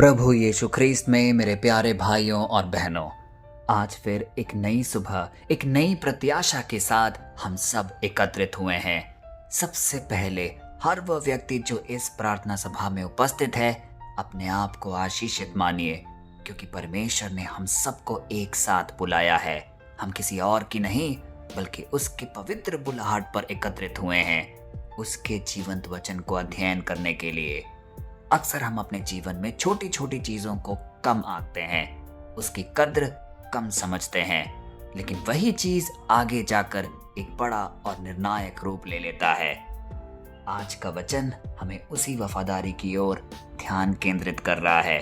प्रभु यीशु ख्रीस्त में मेरे प्यारे भाइयों और बहनों, आज फिर एक नई सुबह, एक नई प्रत्याशा के साथ हम सब एकत्रित हुए हैं। सबसे पहले हर वह व्यक्ति जो इस प्रार्थना सभा में उपस्थित है, अपने आप को आशीषित मानिए, क्योंकि परमेश्वर ने हम सबको एक साथ बुलाया है। हम किसी और की नहीं, बल्कि उसके पवित्र बुलाहट पर एकत्रित हुए हैं, उसके जीवंत वचन को अध्ययन करने के लिए। अक्सर हम अपने जीवन में छोटी छोटी चीजों को कम आंकते हैं, उसकी कद्र कम समझते हैं, लेकिन वही चीज आगे जाकर एक बड़ा और निर्णायक रूप ले लेता है। आज का वचन हमें उसी वफादारी की ओर ध्यान केंद्रित कर रहा है।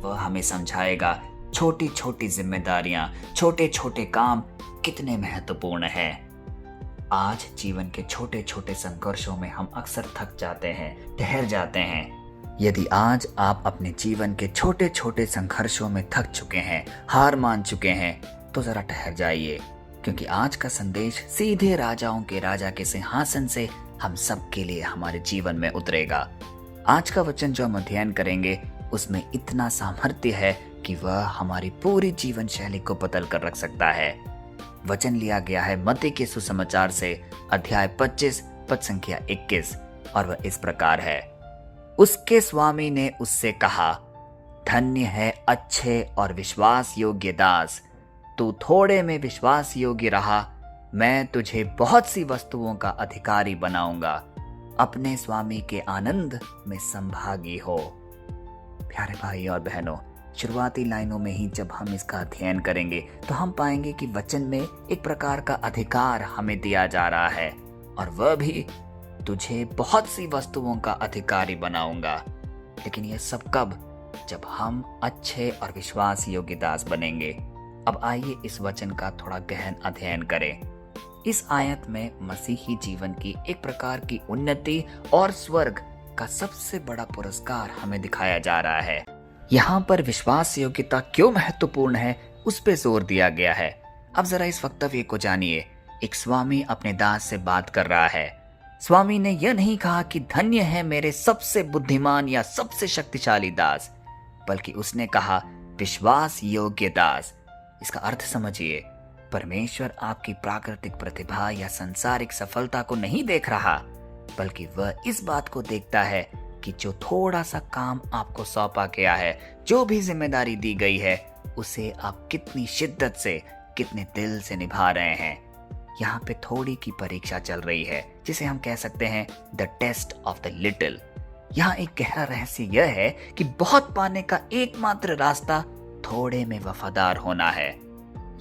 वह हमें समझाएगा छोटी छोटी जिम्मेदारियां, छोटे छोटे काम कितने महत्वपूर्ण हैं। आज जीवन के छोटे छोटे संघर्षों में हम अक्सर थक जाते हैं, ठहर जाते हैं। यदि आज आप अपने जीवन के छोटे छोटे संघर्षों में थक चुके हैं, हार मान चुके हैं, तो जरा ठहर जाइए, क्योंकि आज का संदेश सीधे राजाओं के राजा के सिंहासन से हम सब के लिए हमारे जीवन में उतरेगा। आज का वचन जो हम अध्ययन करेंगे, उसमें इतना सामर्थ्य है कि वह हमारी पूरी जीवन शैली को बदल कर रख सकता है। वचन लिया गया है मत्ती के सुसमाचार से, अध्याय 25 पद संख्या 21, और वह इस प्रकार है। उसके स्वामी ने उससे कहा, धन्य है अच्छे और विश्वास योग्य दास, तू थोड़े में विश्वास योग्य रहा, मैं तुझे बहुत सी वस्तुओं का अधिकारी बनाऊंगा, अपने स्वामी के आनंद में संभागी हो। प्यारे भाई और बहनों, शुरुआती लाइनों में ही जब हम इसका अध्ययन करेंगे तो हम पाएंगे कि वचन में एक प्रकार का अधिकार हमें दिया जा रहा है, और वह भी तुझे बहुत सी वस्तुओं का अधिकारी बनाऊंगा। लेकिन यह सब कब? जब हम अच्छे और विश्वास योग्य दास बनेंगे। अब आइए इस वचन का थोड़ा गहन अध्ययन करें। इस आयत में मसीही जीवन की एक प्रकार की उन्नति और स्वर्ग का सबसे बड़ा पुरस्कार हमें दिखाया जा रहा है। यहाँ पर विश्वास योग्यता क्यों महत्वपूर्ण है, उस पे जोर दिया गया है। अब जरा इस वक्तव्य को जानिए। एक स्वामी अपने दास से बात कर रहा है। स्वामी ने यह नहीं कहा कि धन्य है मेरे सबसे बुद्धिमान या सबसे शक्तिशाली दास, बल्कि उसने कहा विश्वास योग्य दास। इसका अर्थ समझिए, परमेश्वर आपकी प्राकृतिक प्रतिभा या सांसारिक सफलता को नहीं देख रहा, बल्कि वह इस बात को देखता है कि जो थोड़ा सा काम आपको सौंपा गया है, जो भी जिम्मेदारी दी गई है, उसे आप कितनी शिद्दत से, कितने दिल से निभा रहे हैं। यहाँ पे थोड़ी की परीक्षा चल रही है, जिसे हम कह सकते हैं the taste of the little. यहाँ एक गहरा रहस्य यह है कि बहुत पाने का एकमात्र रास्ता थोड़े में वफादार होना है।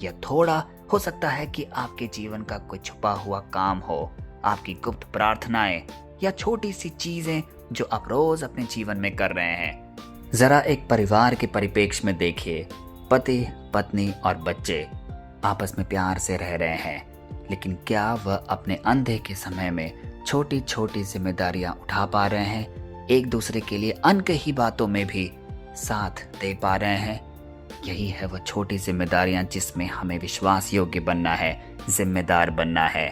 यह थोड़ा हो सकता है कि आपके जीवन का कोई छुपा हुआ काम हो, आपकी गुप्त प्रार्थनाएं या छोटी सी चीजें जो आप रोज अपने जीवन में कर रहे हैं। जरा एक परिवार के परिप्रेक्ष्य में देखिए। पति, पत्नी और बच्चे आपस में प्यार से रह रहे हैं, लेकिन क्या वह अपने अंधे के समय में छोटी छोटी जिम्मेदारियां उठा पा रहे हैं? एक दूसरे के लिए अनकही बातों में भी साथ दे पा रहे हैं? यही है वह छोटी जिम्मेदारियां जिसमें हमें विश्वास योग्य बनना है, जिम्मेदार बनना है।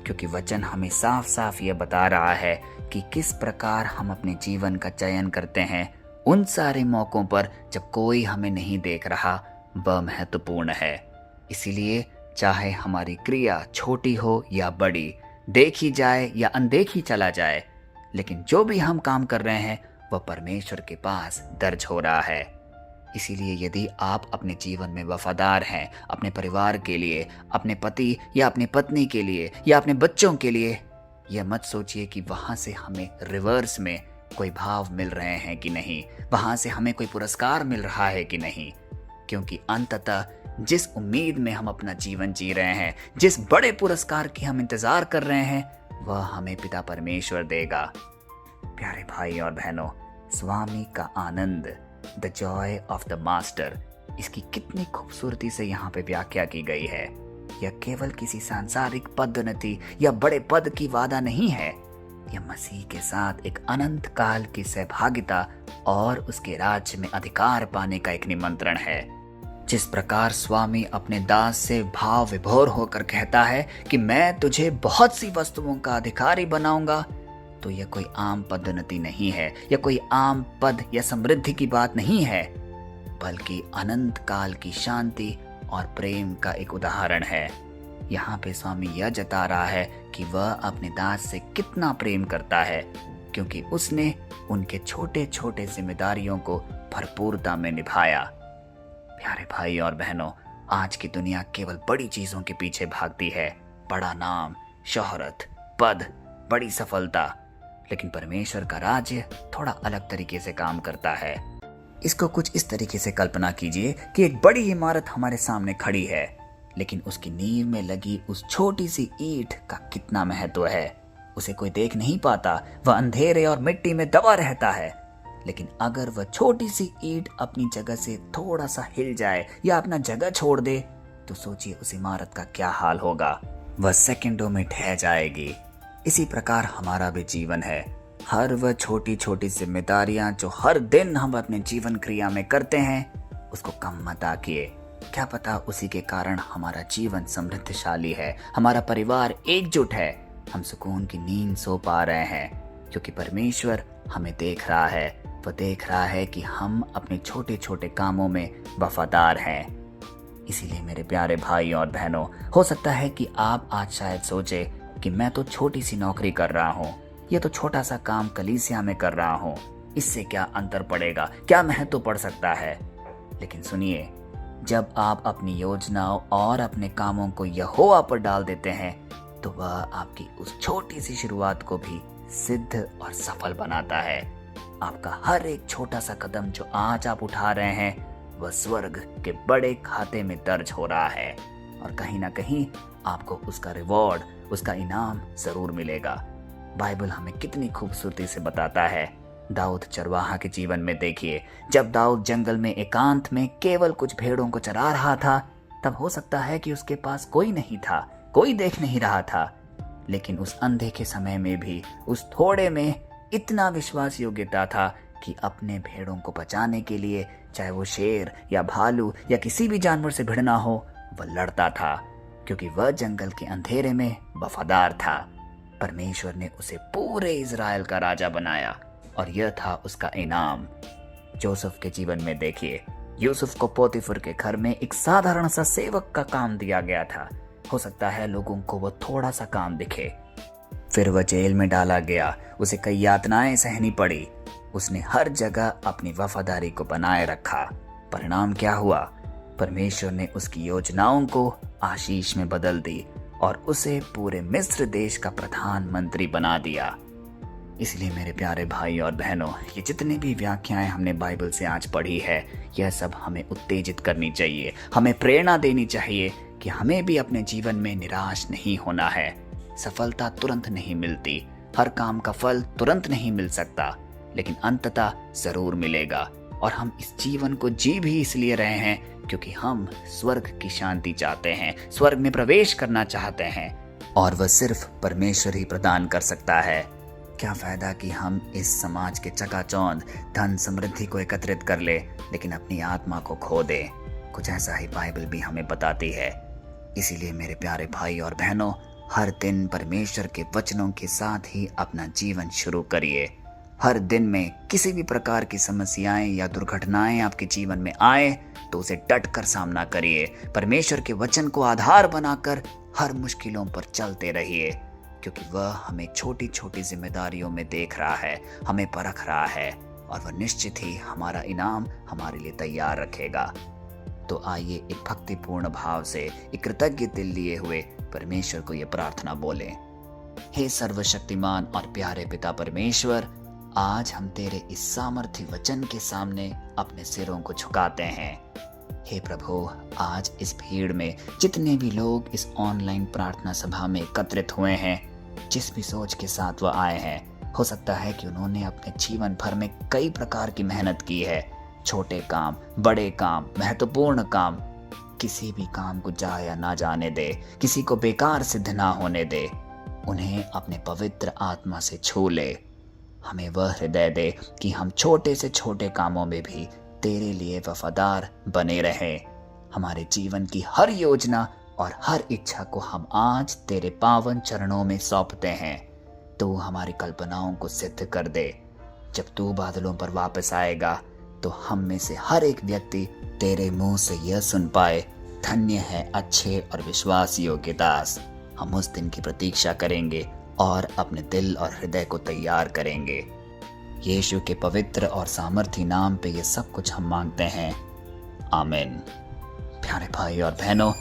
क्योंकि वचन हमें साफ साफ यह बता रहा है कि किस प्रकार हम अपने जीवन का चयन करते हैं उन सारे मौकों पर जब कोई हमें नहीं देख रहा, वह महत्वपूर्ण है। इसीलिए चाहे हमारी क्रिया छोटी हो या बड़ी, देखी जाए या अनदेखी चला जाए, लेकिन जो भी हम काम कर रहे हैं वह परमेश्वर के पास दर्ज हो रहा है। इसीलिए यदि आप अपने जीवन में वफादार हैं, अपने परिवार के लिए, अपने पति या अपनी पत्नी के लिए या अपने बच्चों के लिए, यह मत सोचिए कि वहां से हमें रिवर्स में कोई भाव मिल रहे हैं कि नहीं, वहां से हमें कोई पुरस्कार मिल रहा है कि नहीं। क्योंकि अंततः जिस उम्मीद में हम अपना जीवन जी रहे हैं, जिस बड़े पुरस्कार की हम इंतजार कर रहे हैं, वह हमें पिता परमेश्वर देगा। प्यारे भाई और बहनों, स्वामी का आनंद, the joy of the master, इसकी कितनी खूबसूरती से यहाँ पे व्याख्या की गई है। यह केवल किसी सांसारिक पदोन्नति या बड़े पद की वादा नहीं है। यह मसीह के साथ एक अनंत काल की सहभागिता और उसके राज्य में अधिकार पाने का एक निमंत्रण है। जिस प्रकार स्वामी अपने दास से भाव विभोर होकर कहता है कि मैं तुझे बहुत सी वस्तुओं का अधिकारी बनाऊंगा, तो यह कोई आम पदोन्नति नहीं है, यह कोई आम पद या समृद्धि की बात नहीं है, बल्कि अनंत काल की शांति और प्रेम का एक उदाहरण है। यहाँ पे स्वामी यह जता रहा है कि वह अपने दास से कितना प्रेम करता है, क्योंकि उसने उनके छोटे छोटे जिम्मेदारियों को भरपूरता में निभाया। प्यारे भाई और बहनों, आज की दुनिया केवल बड़ी चीजों के पीछे भागती है, बड़ा नाम, शोहरत, पद, बड़ी सफलता। लेकिन परमेश्वर का राज्य थोड़ा अलग तरीके से काम करता है। इसको कुछ इस तरीके से कल्पना कीजिए कि एक बड़ी इमारत हमारे सामने खड़ी है, लेकिन उसकी नींव में लगी उस छोटी सी ईंट का कितना महत्व है। उसे कोई देख नहीं पाता, वह अंधेरे और मिट्टी में दबा रहता है। लेकिन अगर वह छोटी सी ईंट अपनी जगह से थोड़ा सा हिल जाए या अपना जगह छोड़ दे, तो सोचिए उस इमारत का क्या हाल होगा। वह सेकंडों में ढह जाएगी। इसी प्रकार हमारा भी जीवन है। हर वह छोटी छोटी जिम्मेदारियां जो हर दिन हम अपने जीवन क्रिया में करते हैं, उसको कम मत आकिए। क्या पता उसी के कारण हमारा जीवन समृद्धशाली है, हमारा परिवार एकजुट है, हम सुकून की नींद सो पा रहे हैं, क्योंकि परमेश्वर हमें देख रहा है। वह देख रहा है कि हम अपने छोटे छोटे कामों में वफादार हैं। इसीलिए मेरे प्यारे भाई और बहनों, हो सकता है कि आप आज शायद सोचे कि मैं तो छोटी सी नौकरी कर रहा हूँ, ये तो छोटा सा काम कलीसिया में कर रहा हूँ, इससे क्या अंतर पड़ेगा, क्या महत्व पड़ सकता है। लेकिन सुनिए, जब आप अपनी योजनाओं और अपने कामों को यहोवा पर डाल देते हैं, तो वह आपकी उस छोटी सी शुरुआत को भी सिद्ध और सफल बनाता है। आपका हर एक छोटा सा कदम जो आज आप उठा रहे हैं, वह स्वर्ग के बड़े खाते में दर्ज हो रहा है, और कहीं ना कहीं आपको उसका रिवॉर्ड, उसका इनाम जरूर मिलेगा। बाइबल हमें कितनी खूबसूरती से बताता है। दाऊद चरवाहा के जीवन में देखिए, जब दाऊद जंगल में एकांत में केवल कुछ भेड़ों को चरा रहा था, तब हो सकता है कि उसके पास कोई नहीं था, कोई देख नहीं रहा था, लेकिन उस अंधे के समय में भी उस थोड़े में इतना विश्वास योग्यता था कि अपने भेड़ों को बचाने के लिए, चाहे वो शेर या भालू या किसी भी जानवर से भिड़ना हो, वह लड़ता था, क्योंकि वह जंगल के अंधेरे में वफादार था। परमेश्वर ने उसे पूरे इज़राइल का राजा बनाया, और यह था उसका इनाम। जोसेफ के जीवन में देखिए, यूसुफ को पोतीफर के घर में एक साधारण सा सेवक का काम दिया गया था। हो सकता है लोगों को वह थोड़ा सा काम दिखे। फिर वह जेल में डाला गया, उसे कई यातनाएं सहनी पड़ी। उसने हर जगह अपनी वफादारी को बनाए रखा। परिणाम क्या हुआ? परमेश्वर ने उसकी योजनाओं को आशीष में बदल दी और उसे पूरे मिस्र देश का प्रधानमंत्री बना दिया। इसलिए मेरे प्यारे भाई और बहनों, ये जितने भी व्याख्याएं हमने बाइबल से आज पढ़ी है, यह सब हमें उत्तेजित करनी चाहिए, हमें प्रेरणा देनी चाहिए कि हमें भी अपने जीवन में निराश नहीं होना है। सफलता तुरंत नहीं मिलती, हर काम का फल तुरंत नहीं मिल सकता, लेकिन अंततः जरूर मिलेगा। और हम इस जीवन को जी भी इसलिए रहे हैं क्योंकि हम स्वर्ग की शांति चाहते हैं, स्वर्ग में प्रवेश करना चाहते हैं, और वह सिर्फ परमेश्वर ही प्रदान कर सकता है। क्या फायदा कि हम इस समाज के चकाचौंध धन समृद्धि को एकत्रित कर ले, लेकिन अपनी आत्मा को खो दे। कुछ ऐसा ही बाइबल भी हमें बताती है। इसीलिए मेरे प्यारे भाई और बहनों, हर दिन परमेश्वर के वचनों के साथ ही अपना जीवन शुरू करिए। हर दिन में किसी भी प्रकार की समस्याएं या दुर्घटनाएं आपके जीवन में आए तो उसे डट कर सामना करिए। परमेश्वर के वचन को आधार बनाकर हर मुश्किलों पर चलते रहिए, क्योंकि वह हमें छोटी छोटी जिम्मेदारियों में देख रहा है, हमें परख रहा है, और वह निश्चित ही हमारा इनाम हमारे लिए तैयार रखेगा। तो आइए एक भक्तिपूर्ण भाव से, एक कृतज्ञ दिल लिए हुए परमेश्वर को ये प्रार्थना बोलें। हे सर्वशक्तिमान और प्यारे पिता परमेश्वर, आज हम तेरे इस सामर्थ्य वचन के सामने अपने सिरों को झुकाते हैं। हे प्रभु, आज इस भीड़ में जितने भी लोग इस ऑनलाइन प्रार्थना सभा में एकत्रित हुए हैं, जिस भी सोच के साथ वह आए हैं, हो सकता है कि उन्होंने अपने जीवन भर में कई प्रकार की मेहनत की है। छोटे काम, बड़े काम, महत्वपूर्ण काम, किसी भी काम को जा या ना जाने दे, किसी को बेकार सिद्ध ना होने दे। उन्हें अपने पवित्र आत्मा से छू ले। हमें वह हृदय दे कि हम छोटे से छोटे कामों में भी तेरे लिए वफादार बने रहें। हमारे जीवन की हर योजना और हर इच्छा को हम आज तेरे पावन चरणों में सौंपते हैं। तू हमारी कल्पनाओं को सिद्ध कर दे। जब तू बादलों पर वापस आएगा तो हम में से हर एक व्यक्ति तेरे मुंह से यह सुन पाए, धन्य है अच्छे और विश्वास योग्य दास। हम उस दिन की प्रतीक्षा करेंगे और अपने दिल और हृदय को तैयार करेंगे। यीशु के पवित्र और सामर्थी नाम पे ये सब कुछ हम मांगते हैं, आमीन। प्यारे भाई और बहनों,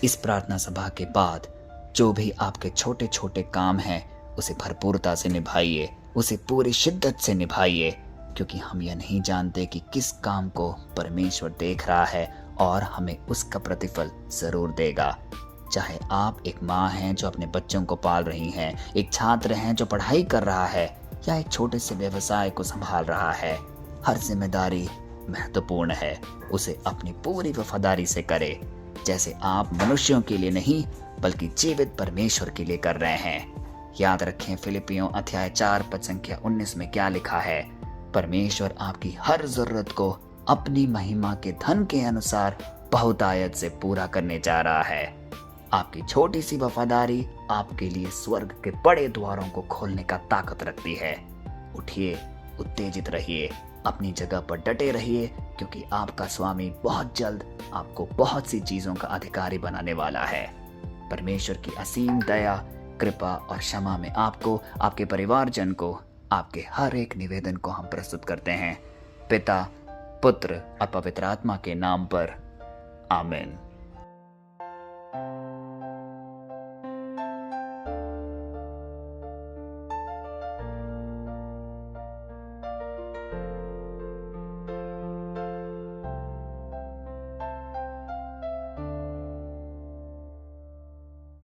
इस प्रार्थना सभा के बाद जो भी आपके छोटे छोटे काम हैं उसे भरपूरता से निभाइए, उसे पूरी शिद्दत से निभाइए, क्योंकि हम यह नहीं जानते कि किस काम को परमेश्वर देख रहा है और हमें उसका प्रतिफल जरूर देगा। चाहे आप एक माँ हैं जो अपने बच्चों को पाल रही हैं, एक छात्र हैं जो पढ़ाई कर रहा है, या एक छोटे से व्यवसाय को संभाल रहा है, हर जिम्मेदारी महत्वपूर्ण है। उसे अपनी पूरी वफादारी से करे, जैसे आप मनुष्यों के लिए नहीं बल्कि जीवित परमेश्वर के लिए कर रहे हैं। याद रखें फिलिपियों अध्याय 4 पद संख्या 19 में क्या लिखा है, परमेश्वर आपकी हर जरूरत को अपनी महिमा के धन के अनुसार बहुतायत से पूरा करने जा रहा है। आपकी छोटी सी वफादारी आपके लिए स्वर्ग के बड़े द्वारों को खोलने का ताकत रखती है। उठिए, उत्तेजित रहिए, अपनी जगह पर डटे रहिए, क्योंकि आपका स्वामी बहुत जल्द आपको बहुत सी चीजों का अधिकारी बनाने वाला है। परमेश्वर की असीम दया, कृपा और क्षमा में आपको, आपके परिवारजन को, आपके हर एक निवेदन को हम प्रस्तुत करते हैं, पिता, पुत्र और पवित्र आत्मा के नाम पर, आमीन।